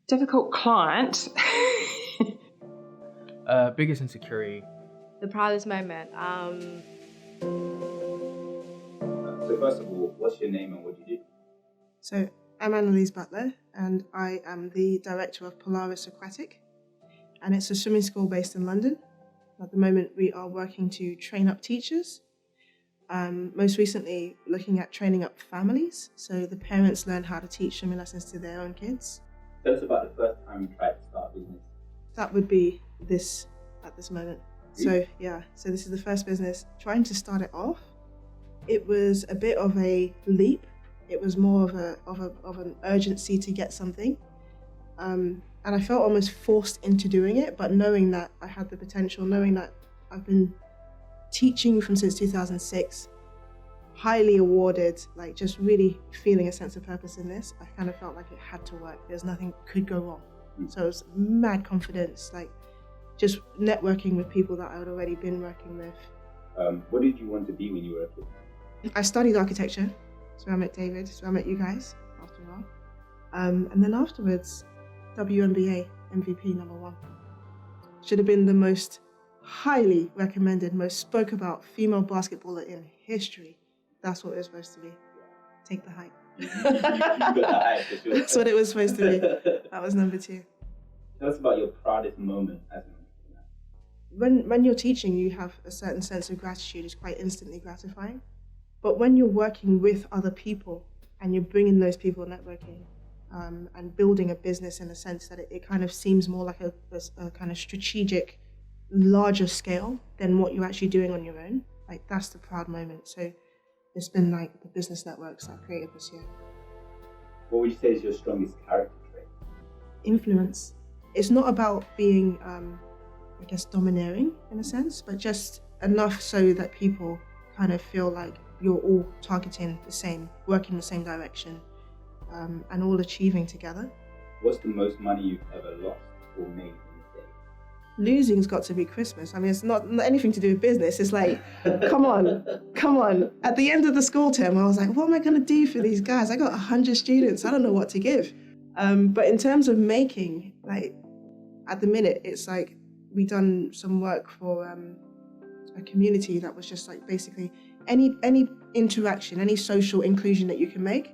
Difficult client. Biggest insecurity. The proudest moment. So first of all, what's your name and what do you do? So I'm Annalise Butler, and I am the director of Polaris Aquatic, and it's a swimming school based in London. At the moment, we are working to train up teachers. Most recently, looking at training up families, so the parents learn how to teach swimming lessons to their own kids. Tell us about the first time you tried to start a business. That would be this at this moment. Really? So this is the first business. Trying to start it off, it was a bit of a leap. It was more of an urgency to get something, and I felt almost forced into doing it. But knowing that I had the potential, knowing that I've been teaching since 2006, highly awarded, like just really feeling a sense of purpose in this, I kind of felt like it had to work. There's nothing could go wrong. So it was mad confidence, like just networking with people that I had already been working with. What did you want to be when you were a kid? I studied architecture, so I met David, so I met you guys after a while. And then afterwards, WNBA MVP #1. Should have been the most highly recommended, most spoke about female basketballer in history. That's what it was supposed to be. Take the hype. You got the hype for sure. That's what it was supposed to be. That was #2. Tell us about your proudest moment as an entrepreneur. When you're teaching, you have a certain sense of gratitude. It's quite instantly gratifying. But when you're working with other people and you're bringing those people networking and building a business in a sense that it kind of seems more like a kind of strategic, larger scale than what you're actually doing on your own, like that's the proud moment. So it's been like the business networks I've created this year. What would you say is your strongest character trait? Influence. It's not about being, I guess, domineering in a sense, but just enough so that people kind of feel like you're all targeting the same, working the same direction, and all achieving together. What's the most money you've ever lost or made in a day? Losing's got to be Christmas. I mean, it's not anything to do with business. It's like, come on. At the end of the school term, I was like, what am I going to do for these guys? I got 100 students. I don't know what to give. But in terms of making, like, at the minute, it's like we done some work for a community that was just like basically any interaction, any social inclusion that you can make.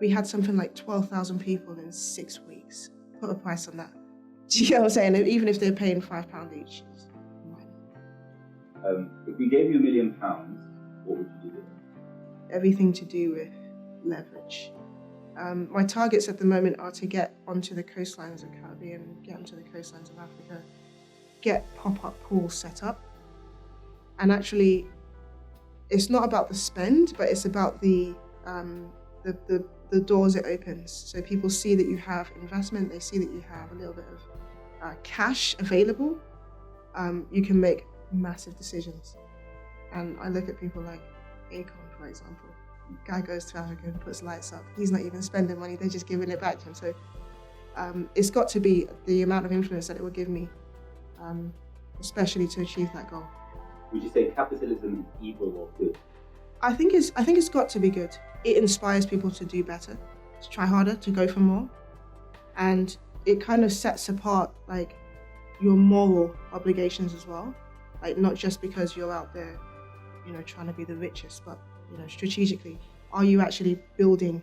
We had something like 12,000 people in 6 weeks. Put a price on that. Do you know what I'm saying? Even if they're paying £5 each. If we gave you £1 million, what would you do with it? Everything to do with leverage. My targets at the moment are to get onto the coastlines of Caribbean, get onto the coastlines of Africa, get pop-up pools set up. And actually, it's not about the spend, but it's about the doors it opens. So people see that you have investment, they see that you have a little bit of cash available. You can make massive decisions. And I look at people like Akon, for example. Guy goes to Africa and puts lights up. He's not even spending money, they're just giving it back to him. So it's got to be the amount of influence that it will give me, especially to achieve that goal. Would you say capitalism is evil or good? I think it's got to be good. It inspires people to do better, to try harder, to go for more. And it kind of sets apart like your moral obligations as well. Like not just because you're out there, trying to be the richest, but strategically, are you actually building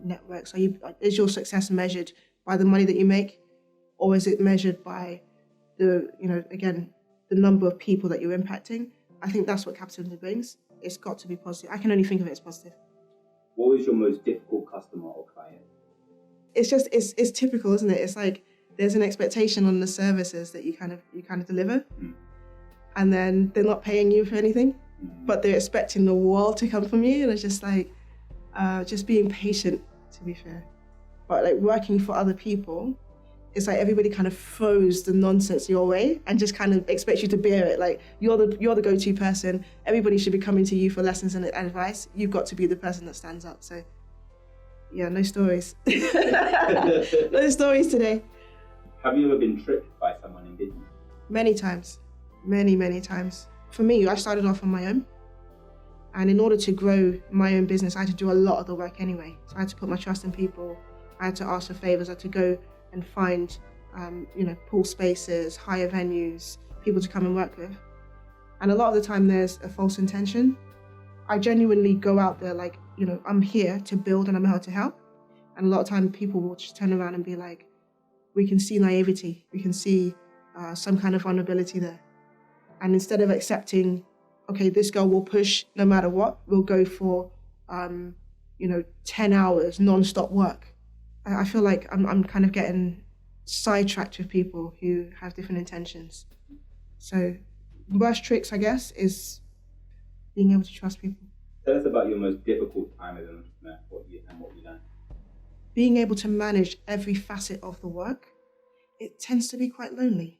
networks? Is your success measured by the money that you make, or is it measured by the number of people that you're impacting? I think that's what capitalism brings. It's got to be positive. I can only think of it as positive. What was your most difficult customer or client? It's typical, isn't it? It's like there's an expectation on the services that you kind of deliver, and then they're not paying you for anything, but they're expecting the world to come from you, and it's just like just being patient, to be fair. But like working for other people, it's like everybody kind of throws the nonsense your way and just kind of expects you to bear it. Like you're the go-to person. Everybody should be coming to you for lessons and advice. You've got to be the person that stands up. So yeah, no stories. No stories today. Have you ever been tricked by someone in business? Many times. Many times. For me, I started off on my own. And in order to grow my own business, I had to do a lot of the work anyway. So I had to put my trust in people. I had to ask for favors. I had to go and find, pool spaces, hire venues, people to come and work with. And a lot of the time there's a false intention. I genuinely go out there like, I'm here to build and I'm here to help. And a lot of time people will just turn around and be like, we can see naivety, we can see some kind of vulnerability there. And instead of accepting, okay, this girl will push no matter what, we'll go for, 10 hours non-stop work. I feel like I'm kind of getting sidetracked with people who have different intentions. So worst tricks, I guess, is being able to trust people. Tell us about your most difficult time as an entrepreneur, what you learned. Being able to manage every facet of the work, it tends to be quite lonely.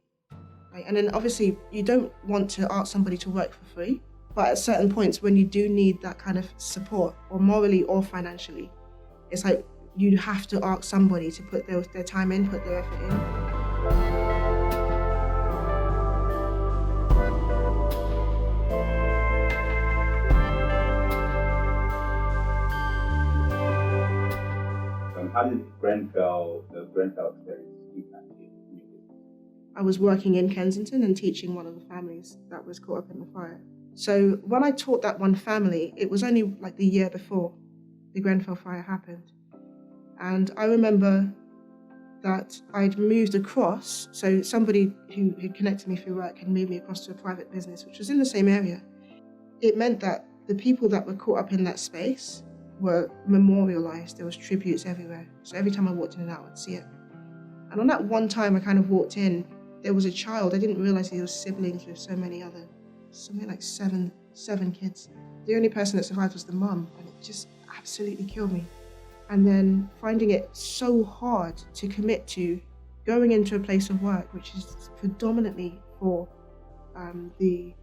Right? And then obviously you don't want to ask somebody to work for free, but at certain points when you do need that kind of support, or morally or financially, it's like you have to ask somebody to put their time in, put their effort in. How did the Grenfell experience impact you in your business? I was working in Kensington and teaching one of the families that was caught up in the fire. So when I taught that one family, it was only like the year before the Grenfell fire happened. And I remember that I'd moved across, so somebody who had connected me through work had moved me across to a private business, which was in the same area. It meant that the people that were caught up in that space were memorialized. There was tributes everywhere. So every time I walked in and out, I'd see it. And on that one time I kind of walked in, there was a child. I didn't realize he was siblings with something like seven kids. The only person that survived was the mum, and it just absolutely killed me. And then finding it so hard to commit to going into a place of work, which is predominantly for the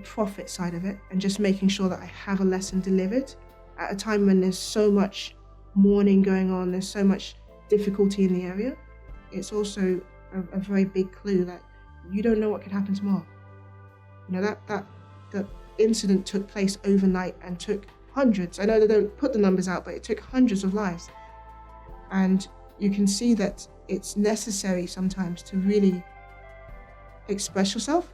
profit side of it, and just making sure that I have a lesson delivered at a time when there's so much mourning going on, there's so much difficulty in the area. It's also a very big clue that you don't know what could happen tomorrow. That incident took place overnight and took hundreds. I know they don't put the numbers out, but it took hundreds of lives. And you can see that it's necessary sometimes to really express yourself,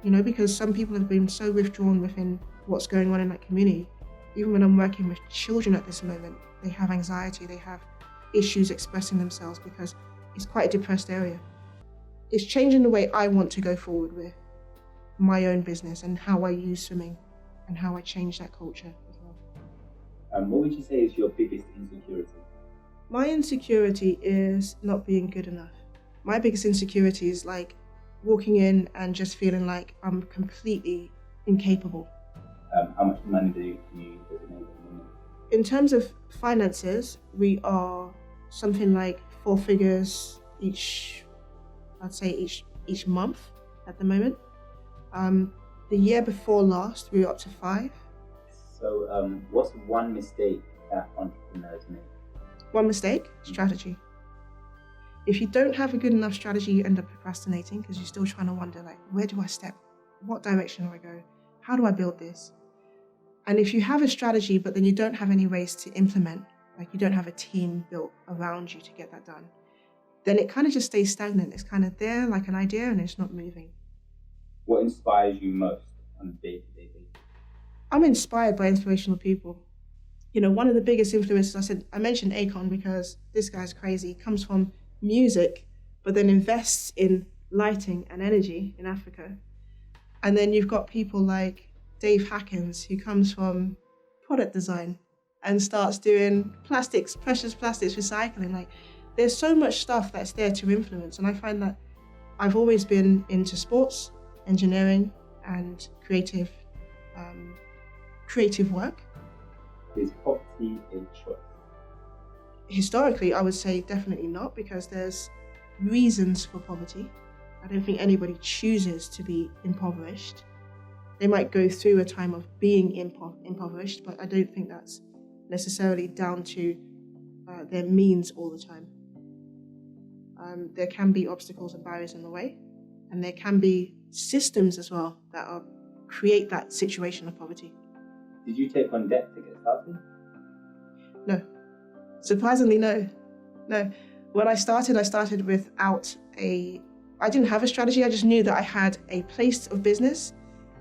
because some people have been so withdrawn within what's going on in that community. Even when I'm working with children at this moment, they have anxiety, they have issues expressing themselves because it's quite a depressed area. It's changing the way I want to go forward with my own business and how I use swimming and how I change that culture as well. What would you say is your biggest insecurity? My insecurity is not being good enough. My biggest insecurity is like walking in and just feeling like I'm completely incapable. How much money does it enable? In terms of finances, we are something like 4 figures each month at the moment. The year before last, we were up to 5. So what's one mistake that entrepreneurs make? One mistake? Strategy. If you don't have a good enough strategy, you end up procrastinating because you're still trying to wonder, like, where do I step? What direction do I go? How do I build this? And if you have a strategy, but then you don't have any ways to implement, like you don't have a team built around you to get that done, then it kind of just stays stagnant. It's kind of there like an idea and it's not moving. What inspires you most on a day-to-day basis? I'm inspired by inspirational people. One of the biggest influences, I mentioned Akon because this guy's crazy. He comes from music, but then invests in lighting and energy in Africa. And then you've got people like Dave Hackins, who comes from product design and starts doing plastics, precious plastics recycling. Like, there's so much stuff that's there to influence. And I find that I've always been into sports, engineering, and creative work. Is poverty a choice? Historically, I would say definitely not, because there's reasons for poverty. I don't think anybody chooses to be impoverished. They might go through a time of being impoverished, but I don't think that's necessarily down to their means all the time. There can be obstacles and barriers in the way, and there can be systems as well that create that situation of poverty. Did you take on debt to get started? No. Surprisingly, no. When I started without I didn't have a strategy. I just knew that I had a place of business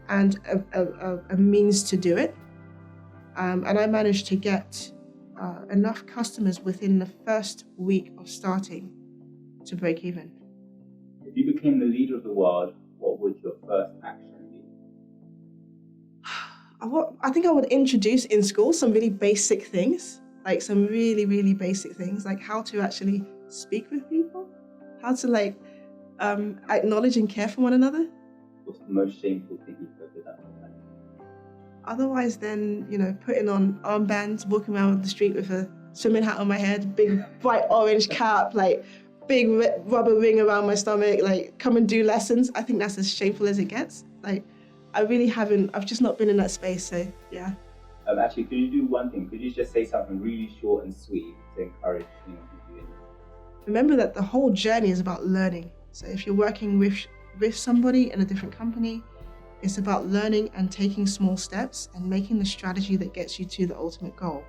and a means to do it. And I managed to get enough customers within the first week of starting to break even. If you became the leader of the world, what would your first action be? I think I would introduce in school some really basic things, like some really, really basic things, like how to actually speak with people, how to acknowledge and care for one another. What's the most shameful thing you've ever done? Otherwise, then, putting on armbands, walking around the street with a swimming hat on my head, big bright orange cap, big rubber ring around my stomach, come and do lessons. I think that's as shameful as it gets. I've just not been in that space, so yeah. Actually, could you do one thing? Could you just say something really short and sweet to encourage anyone to do it? Remember that the whole journey is about learning. So if you're working with somebody in a different company, it's about learning and taking small steps and making the strategy that gets you to the ultimate goal.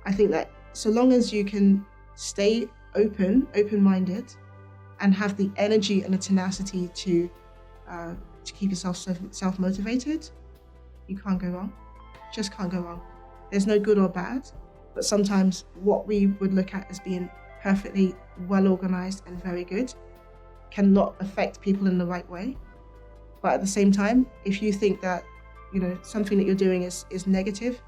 I think that so long as you can stay open-minded, and have the energy and the tenacity to keep yourself self-motivated, you can't go wrong. Just can't go wrong. There's no good or bad, but sometimes what we would look at as being perfectly well-organized and very good cannot affect people in the right way. But at the same time, if you think that something that you're doing is negative,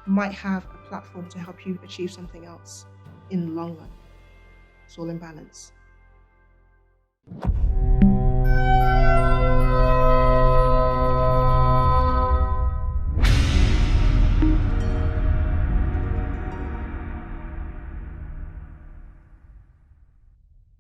might have a platform to help you achieve something else in the long run. It's all in balance.